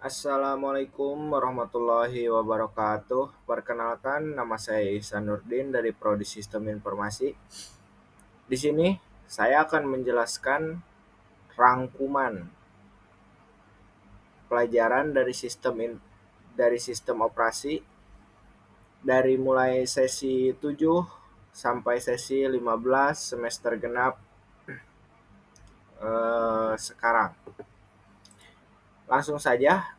Assalamualaikum warahmatullahi wabarakatuh. Perkenalkan, nama saya Ihsan Nurdin dari Prodi Sistem Informasi. Di sini saya akan menjelaskan rangkuman pelajaran dari sistem operasi dari mulai sesi 7 sampai sesi 15 semester genap sekarang. Langsung saja,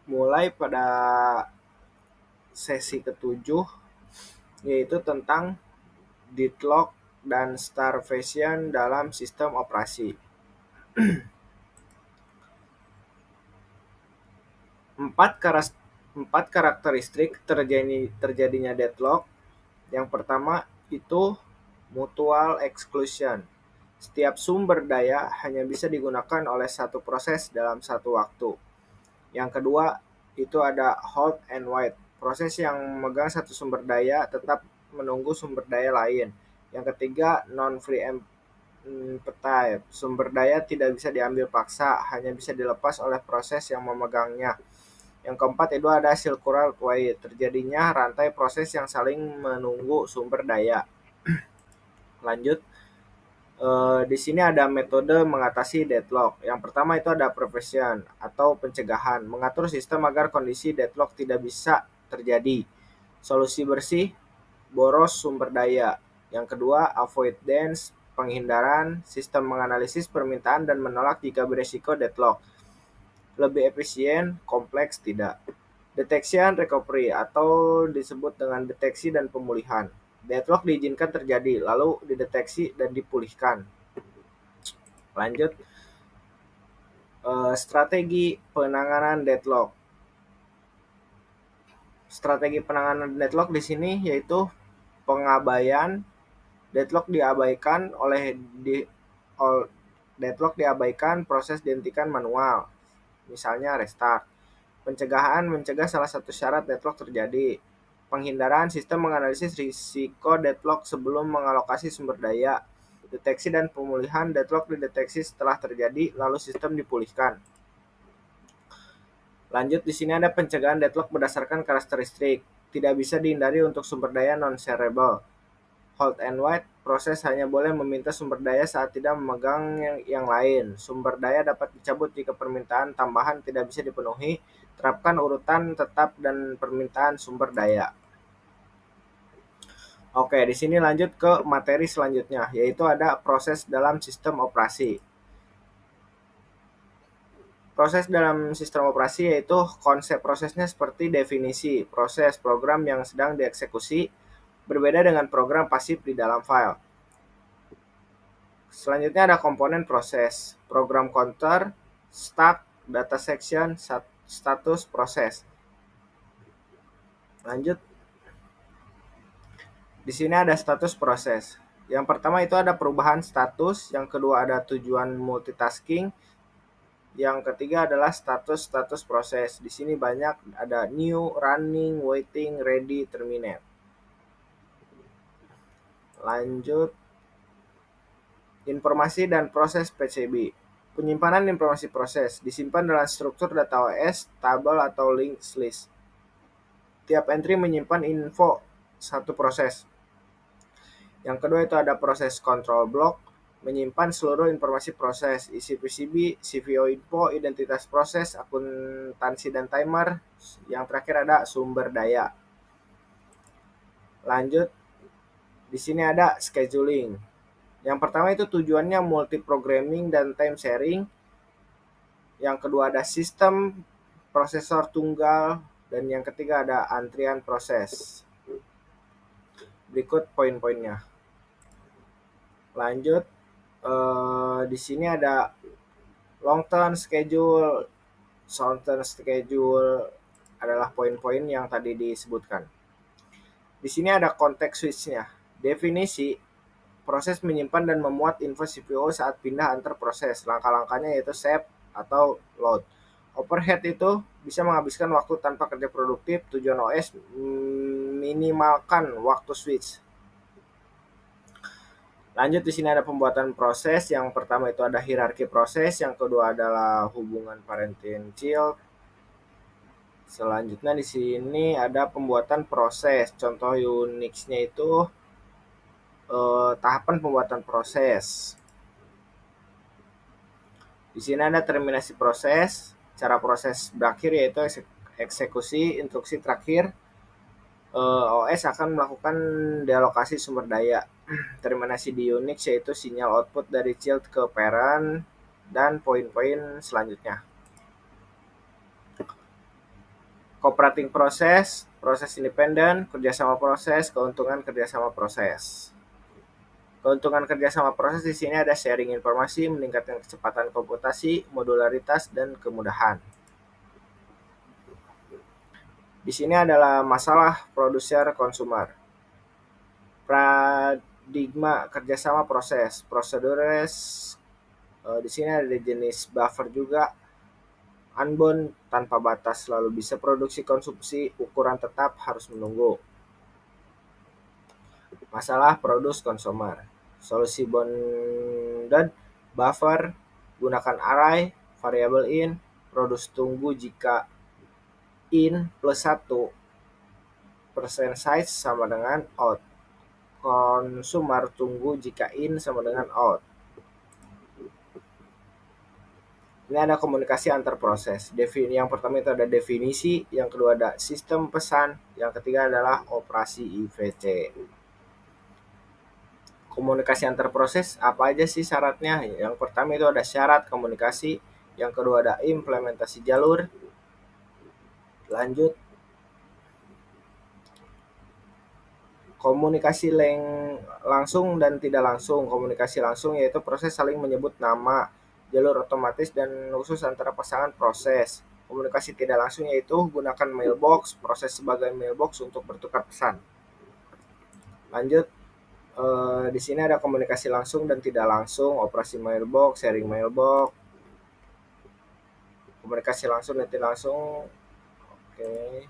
mulai pada sesi ketujuh, yaitu tentang deadlock dan starvation dalam sistem operasi. Empat karakteristik terjadinya deadlock. Yang pertama itu mutual exclusion. Setiap sumber daya hanya bisa digunakan oleh satu proses dalam satu waktu. Yang kedua itu ada hold and wait. Proses yang memegang satu sumber daya tetap menunggu sumber daya lain. Yang ketiga non-preemptive. Sumber daya tidak bisa diambil paksa, hanya bisa dilepas oleh proses yang memegangnya. Yang keempat itu ada circular wait. Terjadinya rantai proses yang saling menunggu sumber daya. Lanjut. Di sini ada metode mengatasi deadlock. Yang pertama itu ada prevention atau pencegahan, mengatur sistem agar kondisi deadlock tidak bisa terjadi. Solusi bersih, boros sumber daya. Yang kedua, avoidance, penghindaran, sistem menganalisis permintaan dan menolak jika berisiko deadlock. Lebih efisien, kompleks tidak. Detection recovery atau disebut dengan deteksi dan pemulihan. Deadlock diizinkan terjadi, lalu dideteksi dan dipulihkan. Lanjut, strategi penanganan deadlock. Strategi penanganan deadlock di sini yaitu pengabaian. Deadlock diabaikan, proses dihentikan manual. Misalnya restart. Pencegahan, mencegah salah satu syarat deadlock terjadi. Penghindaran, sistem menganalisis risiko deadlock sebelum mengalokasi sumber daya. Deteksi dan pemulihan, deadlock dideteksi setelah terjadi, lalu sistem dipulihkan. Lanjut, di sini ada pencegahan deadlock berdasarkan karakteristik. Tidak bisa dihindari untuk sumber daya non-shareable. Hold and wait, proses hanya boleh meminta sumber daya saat tidak memegang yang lain. Sumber daya dapat dicabut jika permintaan tambahan tidak bisa dipenuhi. Terapkan urutan tetap dan permintaan sumber daya. Oke, di sini lanjut ke materi selanjutnya, yaitu ada proses dalam sistem operasi. Proses dalam sistem operasi yaitu konsep prosesnya seperti definisi, proses program yang sedang dieksekusi, berbeda dengan program pasif di dalam file. Selanjutnya ada komponen proses, program counter, stack, data section, status proses. Lanjut. Di sini ada status proses. Yang pertama itu ada perubahan status, yang kedua ada tujuan multitasking, yang ketiga adalah status proses. Di sini banyak ada new, running, waiting, ready, terminate. Lanjut. Informasi dan proses PCB. Penyimpanan informasi proses disimpan dalam struktur data OS, tabel atau linked list. Tiap entry menyimpan info satu proses. Yang kedua itu ada proses control block, menyimpan seluruh informasi proses, isi PCB, CVO info, identitas proses, akuntansi dan timer. Yang terakhir ada sumber daya. Lanjut, di sini ada scheduling. Yang pertama itu tujuannya multi-programming dan time sharing. Yang kedua ada sistem prosesor tunggal. Dan yang ketiga ada antrian proses. Berikut poin-poinnya. Lanjut, di sini ada long term schedule, short term schedule adalah poin-poin yang tadi disebutkan. Di sini ada konteks switch-nya. Definisi, proses menyimpan dan memuat info CPU saat pindah antar proses. Langkah-langkahnya yaitu save atau load. Overhead itu bisa menghabiskan waktu tanpa kerja produktif. Tujuan OS minimalkan waktu switch. Lanjut, di sini ada pembuatan proses. Yang pertama itu ada hierarki proses, yang kedua adalah hubungan parent and child, Selanjutnya di sini ada pembuatan proses. Contoh Unix-nya itu tahapan pembuatan proses. Di sini ada terminasi proses. Cara proses berakhir yaitu eksekusi instruksi terakhir. OS akan melakukan dealokasi sumber daya. Terminasi di Unix yaitu sinyal output dari child ke parent dan poin-poin selanjutnya. Cooperating proses, proses independen, kerjasama proses, keuntungan kerjasama proses. Keuntungan kerjasama proses di sini ada sharing informasi, meningkatkan kecepatan komputasi, modularitas, dan kemudahan. Di sini adalah masalah produser konsumer. Paradigma kerjasama proses, prosedures. Di sini ada jenis buffer juga. Unbound tanpa batas, selalu bisa produksi konsumsi, ukuran tetap harus menunggu. Masalah produce consumer. Solusi bounded buffer, gunakan array, variable in, produce tunggu jika in plus 1 persen size sama dengan out. Consumer tunggu jika in sama dengan out. Ini ada komunikasi antar proses. Yang pertama itu ada definisi, yang kedua ada sistem pesan, yang ketiga adalah operasi IVC. Komunikasi antar proses apa aja sih syaratnya? Yang pertama itu ada syarat komunikasi, yang kedua ada implementasi jalur. Lanjut, komunikasi langsung dan tidak langsung. Komunikasi langsung yaitu proses saling menyebut nama, jalur otomatis dan khusus antara pasangan proses. Komunikasi tidak langsung yaitu gunakan mailbox, proses sebagai mailbox untuk bertukar pesan. Lanjut, di sini ada komunikasi langsung dan tidak langsung, operasi mailbox, sharing mailbox, komunikasi langsung dan tidak langsung. Oke.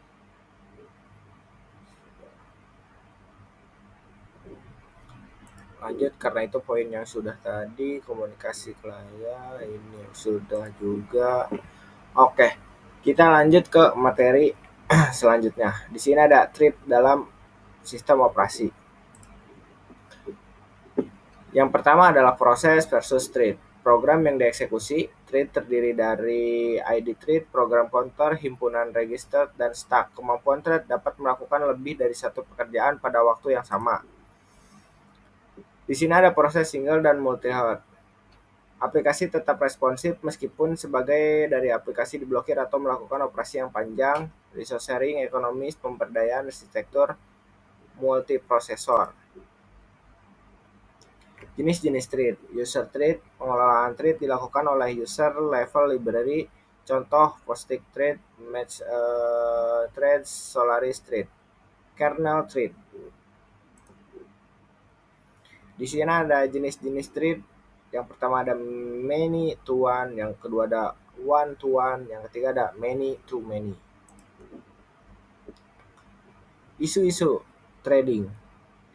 Lanjut, karena itu poin yang sudah tadi, komunikasi klien ini sudah juga. Oke, kita lanjut ke materi selanjutnya. Di sini ada thread dalam sistem operasi. Yang pertama adalah proses versus thread. Program yang dieksekusi, thread terdiri dari ID thread, program counter, himpunan register, dan stack. Kemampuan thread dapat melakukan lebih dari satu pekerjaan pada waktu yang sama. Di sini ada proses single dan multi-thread. Aplikasi tetap responsif meskipun sebagai dari aplikasi diblokir atau melakukan operasi yang panjang, resource sharing, ekonomis, pemberdayaan, arsitektur, multiprosesor. Jenis-jenis thread. User thread, pengelolaan thread dilakukan oleh user level library. Contoh, Postix thread, Match thread, Solaris thread. Kernel thread. Di sini ada jenis-jenis thread. Yang pertama ada many to one, yang kedua ada one to one, yang ketiga ada many to many. Isu-isu trading.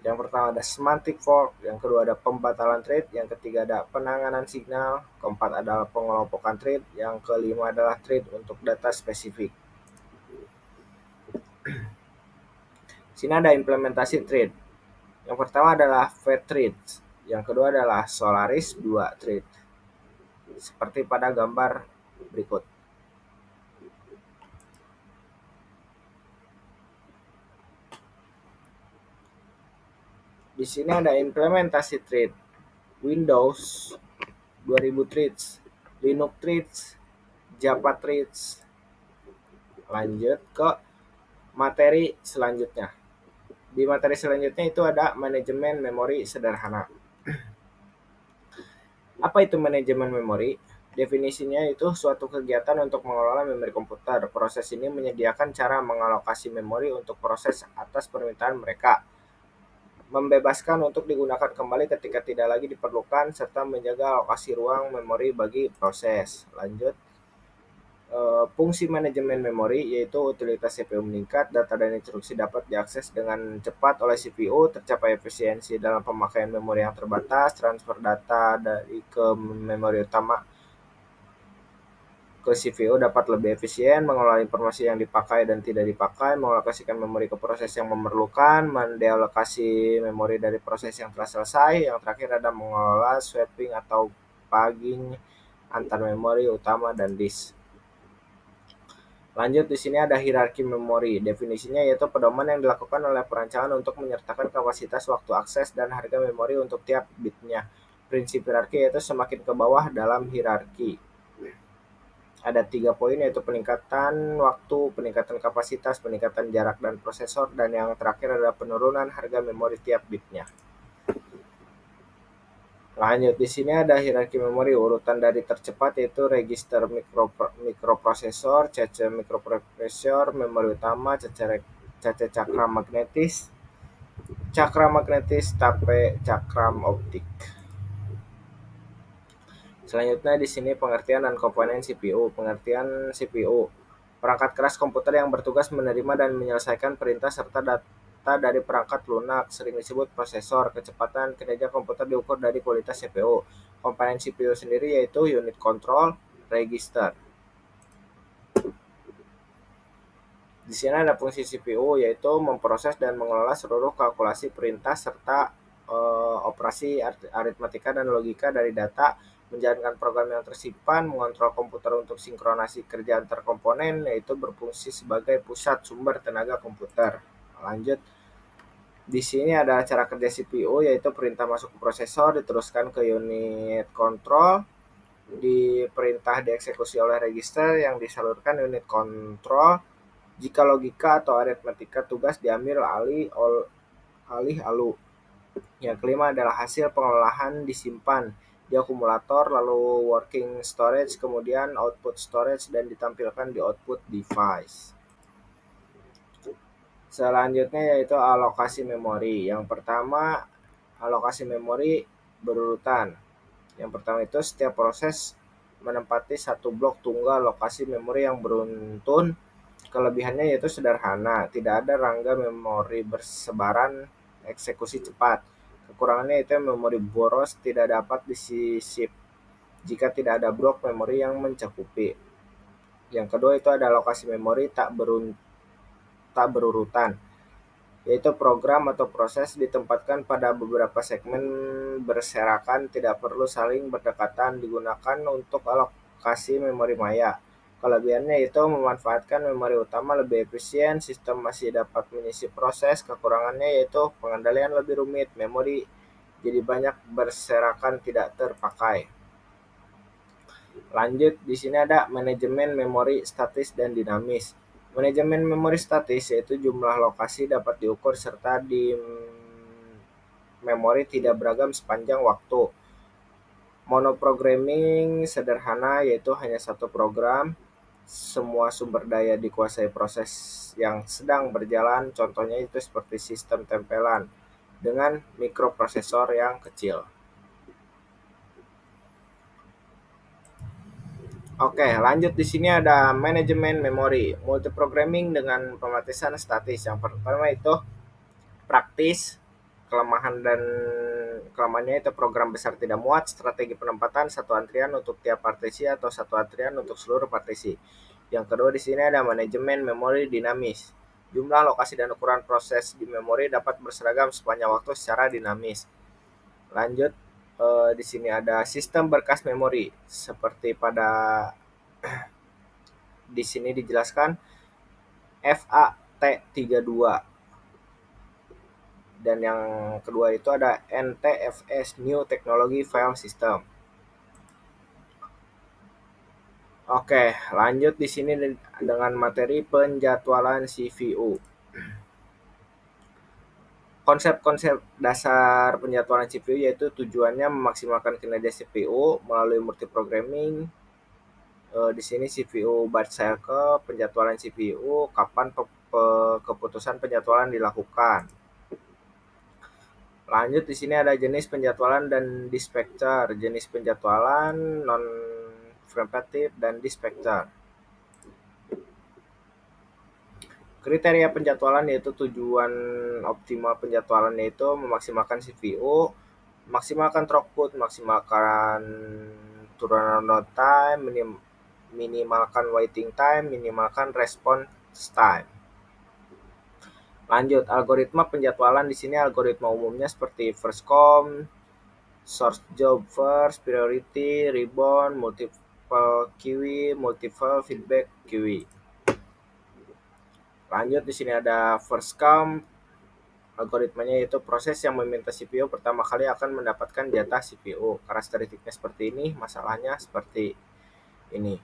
Yang pertama ada semantic fork, yang kedua ada pembatalan trade, yang ketiga ada penanganan signal, keempat adalah pengelompokan trade, yang kelima adalah trade untuk data spesifik. Sini ada implementasi trade. Yang pertama adalah Fed trade, yang kedua adalah Solaris 2 trade. Seperti pada gambar berikut. Di sini ada implementasi thread. Windows 2000 threads, Linux threads, Java threads. Lanjut ke materi selanjutnya. Di materi selanjutnya itu ada manajemen memori sederhana. Apa itu manajemen memori? Definisinya itu suatu kegiatan untuk mengelola memori komputer. Proses ini menyediakan cara mengalokasi memori untuk proses atas permintaan mereka, membebaskan untuk digunakan kembali ketika tidak lagi diperlukan, serta menjaga alokasi ruang memori bagi proses. Lanjut, fungsi manajemen memori yaitu utilitas CPU meningkat, data dan instruksi dapat diakses dengan cepat oleh CPU, tercapai efisiensi dalam pemakaian memori yang terbatas, transfer data dari ke memori utama ke CPU dapat lebih efisien, mengelola informasi yang dipakai dan tidak dipakai, mengalokasikan memori ke proses yang memerlukan, mendealokasi memori dari proses yang telah selesai. Yang terakhir ada mengelola swapping atau paging antar memori utama dan disk. Lanjut, di sini ada hierarki memori. Definisinya yaitu pedoman yang dilakukan oleh perancangan untuk menyertakan kapasitas, waktu akses, dan harga memori untuk tiap bitnya. Prinsip hierarki yaitu semakin ke bawah dalam hierarki. Ada 3 poin yaitu peningkatan waktu, peningkatan kapasitas, peningkatan jarak dan prosesor, dan yang terakhir adalah penurunan harga memori tiap bitnya. Lanjut, di sini ada hierarki memori. Urutan dari tercepat yaitu register mikroprosesor, CC mikroprosesor, memori utama, CC cakram magnetis, tape cakram optik. Selanjutnya di sini pengertian dan komponen CPU. Pengertian CPU. Perangkat keras komputer yang bertugas menerima dan menyelesaikan perintah serta data dari perangkat lunak, sering disebut prosesor. Kecepatan kinerja komputer diukur dari kualitas CPU. Komponen CPU sendiri yaitu unit control, register. Di sini ada fungsi CPU yaitu memproses dan mengelola seluruh kalkulasi perintah serta operasi aritmatika dan logika dari data, menjalankan program yang tersimpan, mengontrol komputer untuk sinkronasi kerja antar komponen, yaitu berfungsi sebagai pusat sumber tenaga komputer. Lanjut, di sini ada cara kerja CPU yaitu perintah masuk ke prosesor diteruskan ke unit kontrol, di perintah dieksekusi oleh register yang disalurkan unit kontrol. Jika logika atau aritmatika tugas diambil alih ALU. Yang kelima adalah hasil pengolahan disimpan di akumulator, lalu working storage, kemudian output storage, dan ditampilkan di output device. Selanjutnya yaitu alokasi memori. Yang pertama, alokasi memori berurutan. Yang pertama itu setiap proses menempati satu blok tunggal lokasi memori yang beruntun. Kelebihannya yaitu sederhana, tidak ada rangka memori bersebaran, eksekusi cepat. Kekurangannya itu memori boros, tidak dapat disisip jika tidak ada blok memori yang mencakupi. Yang kedua itu ada alokasi memori tak berurutan, yaitu program atau proses ditempatkan pada beberapa segmen berserakan, tidak perlu saling berdekatan, digunakan untuk alokasi memori maya. Kelebihannya itu memanfaatkan memori utama lebih efisien, sistem masih dapat menyisip proses. Kekurangannya yaitu pengendalian lebih rumit, memori jadi banyak berserakan tidak terpakai. Lanjut, di sini ada manajemen memori statis dan dinamis. Manajemen memori statis yaitu jumlah lokasi dapat diukur serta di memori tidak beragam sepanjang waktu. Monoprogramming sederhana yaitu hanya satu program, semua sumber daya dikuasai proses yang sedang berjalan, contohnya itu seperti sistem tempelan dengan mikroprosesor yang kecil. Oke, lanjut, di sini ada manajemen memori, multiprogramming dengan pematisan statis. Yang pertama itu praktis, kelemahannya itu program besar tidak muat, strategi penempatan satu antrian untuk tiap partisi atau satu antrian untuk seluruh partisi. Yang kedua di sini ada manajemen memori dinamis. Jumlah lokasi dan ukuran proses di memori dapat berseragam sepanjang waktu secara dinamis. Lanjut, di sini ada sistem berkas memori seperti pada di sini dijelaskan FAT32. Dan yang kedua itu ada NTFS, New Technology File System. Oke, lanjut di sini dengan materi penjadwalan CPU. Konsep-konsep dasar penjadwalan CPU yaitu tujuannya memaksimalkan kinerja CPU melalui multiprogramming. Di sini CPU batch cycle, penjadwalan CPU, kapan keputusan penjadwalan dilakukan. Lanjut, di sini ada jenis penjadwalan dan dispatcher. Jenis penjadwalan non-preemptive dan dispatcher. Kriteria penjadwalan yaitu tujuan optimal penjadwalan yaitu memaksimalkan CPU, maksimalkan throughput, maksimalkan turnaround time, minimalkan waiting time, minimalkan response time. Lanjut, algoritma penjadwalan di sini algoritma umumnya seperti first come, source job first, priority, rebound, multiple queue, multiple feedback queue. Lanjut, di sini ada first come. Algoritmanya yaitu proses yang meminta CPU pertama kali akan mendapatkan jatah CPU. Karakteristiknya seperti ini, masalahnya seperti ini.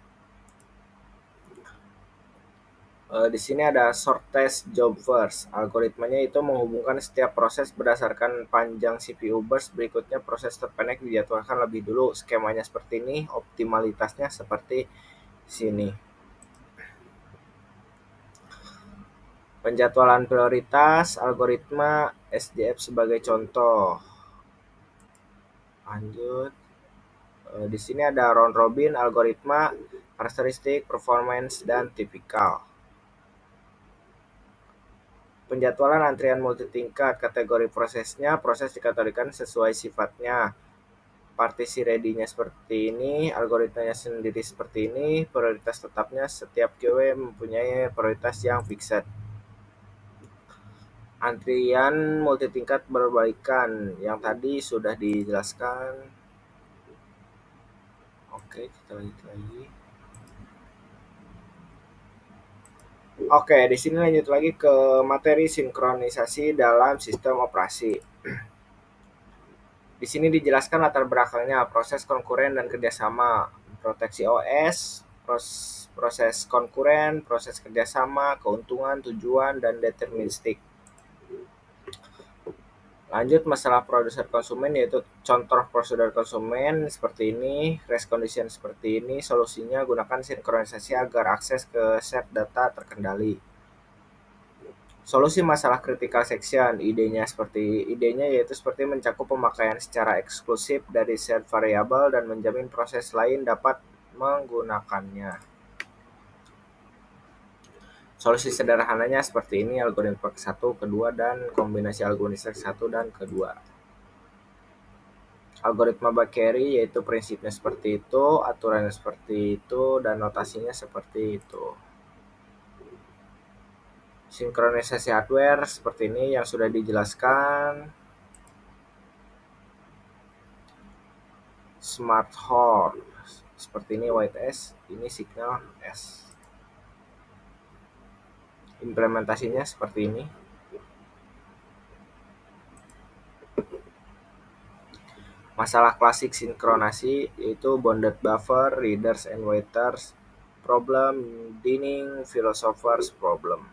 Di sini ada shortest job first. Algoritmanya itu menghubungkan setiap proses berdasarkan panjang CPU burst. Berikutnya proses terpendek dijadwalkan lebih dulu. Skemanya seperti ini, optimalitasnya seperti sini. Penjadwalan prioritas, algoritma SJF sebagai contoh. Lanjut. Di sini ada round robin, algoritma, karakteristik, performance, dan tipikal. Penjadwalan antrian multitingkat, kategori prosesnya, proses dikategorikan sesuai sifatnya. Partisi ready-nya seperti ini, algoritmanya sendiri seperti ini, prioritas tetapnya setiap queue mempunyai prioritas yang fixed. Antrian multitingkat berbalikan, yang tadi sudah dijelaskan. Oke, kita lanjut lagi. Oke, di sini lanjut lagi ke materi sinkronisasi dalam sistem operasi. Di sini dijelaskan latar belakangnya, proses konkuren dan kerjasama, proteksi OS, proses konkuren, proses kerjasama, keuntungan, tujuan, dan deterministik. Lanjut masalah produser konsumen, yaitu contoh prosedur konsumen seperti ini, race condition seperti ini, solusinya gunakan sinkronisasi agar akses ke set data terkendali. Solusi masalah critical section, idenya yaitu seperti mencakup pemakaian secara eksklusif dari set variabel dan menjamin proses lain dapat menggunakannya. Solusi sederhananya seperti ini, algoritma ke-1, kedua, dan kombinasi algoritma ke-1 dan kedua. Algoritma Bakery yaitu prinsipnya seperti itu, aturannya seperti itu, dan notasinya seperti itu. Sinkronisasi hardware seperti ini yang sudah dijelaskan. Smart horn seperti ini, white S, ini signal S. Implementasinya seperti ini. Masalah klasik sinkronasi yaitu bounded buffer, readers and waiters problem, Dinning philosophers problem.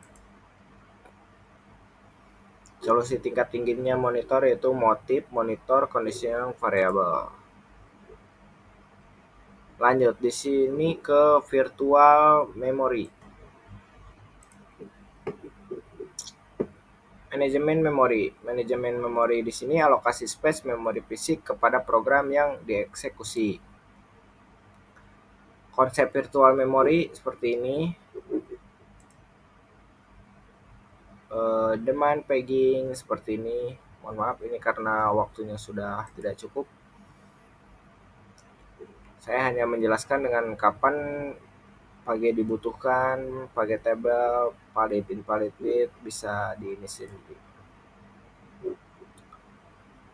Solusi tingkat tingginya monitor yaitu motif, monitor, conditional variable. Lanjut di sini ke virtual memory. Manajemen memori di sini alokasi space memori fisik kepada program yang dieksekusi. Konsep virtual memory seperti ini. Demand pegging seperti ini. Mohon maaf ini karena waktunya sudah tidak cukup. Saya hanya menjelaskan dengan kapan pakai dibutuhkan, pakai table, valid invalid bit bisa diinisin.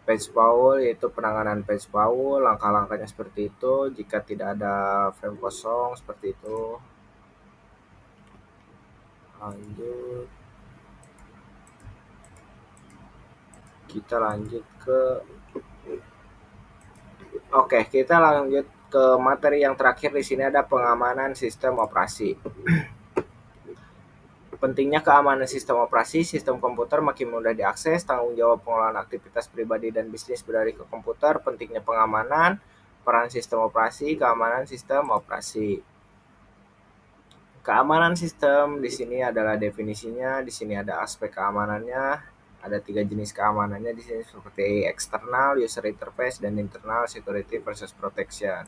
Page Paul yaitu penanganan page Paul, langkah-langkahnya seperti itu. Jika tidak ada frame kosong seperti itu. Lanjut. Kita lanjut ke kita lanjut ke materi yang terakhir. Di sini ada pengamanan sistem operasi. Pentingnya keamanan sistem operasi, sistem komputer makin mudah diakses, tanggung jawab pengelolaan aktivitas pribadi dan bisnis beralih ke komputer, pentingnya pengamanan, peran sistem operasi, keamanan sistem operasi. Keamanan sistem di sini adalah definisinya, di sini ada aspek keamanannya. Ada 3 jenis keamanannya di sini seperti eksternal, user interface, dan internal, security versus protection.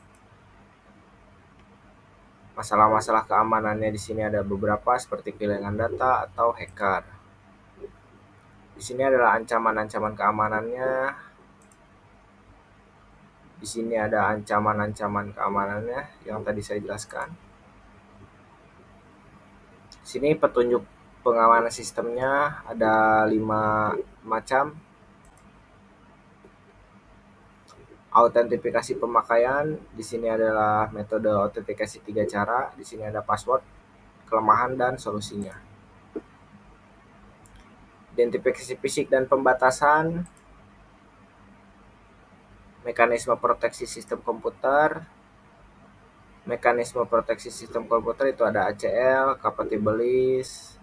Masalah-masalah keamanannya di sini ada beberapa seperti kehilangan data atau hacker. Di sini adalah ancaman-ancaman keamanannya. Di sini ada ancaman-ancaman keamanannya yang tadi saya jelaskan. Sini petunjuk pengamanan sistemnya ada 5 macam. Autentifikasi pemakaian, di sini adalah metode autentikasi 3 cara. Di sini ada password, kelemahan, dan solusinya. Identifikasi fisik dan pembatasan, mekanisme proteksi sistem komputer. Mekanisme proteksi sistem komputer itu ada ACL, compatibilis,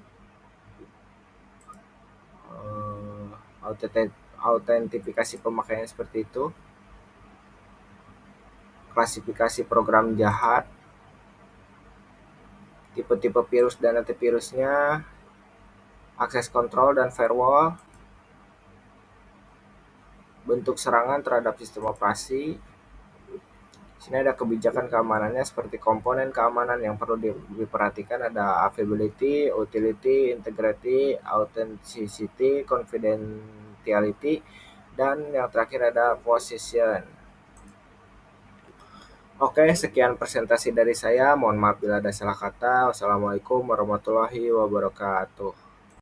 autentifikasi pemakaian seperti itu. Klasifikasi program jahat, tipe-tipe virus dan antivirusnya, akses kontrol dan firewall, bentuk serangan terhadap sistem operasi. Sini ada kebijakan keamanannya seperti komponen keamanan yang perlu diperhatikan ada availability, utility, integrity, authenticity, confidentiality, dan yang terakhir ada position. Oke, sekian presentasi dari saya. Mohon maaf bila ada salah kata. Wassalamualaikum warahmatullahi wabarakatuh.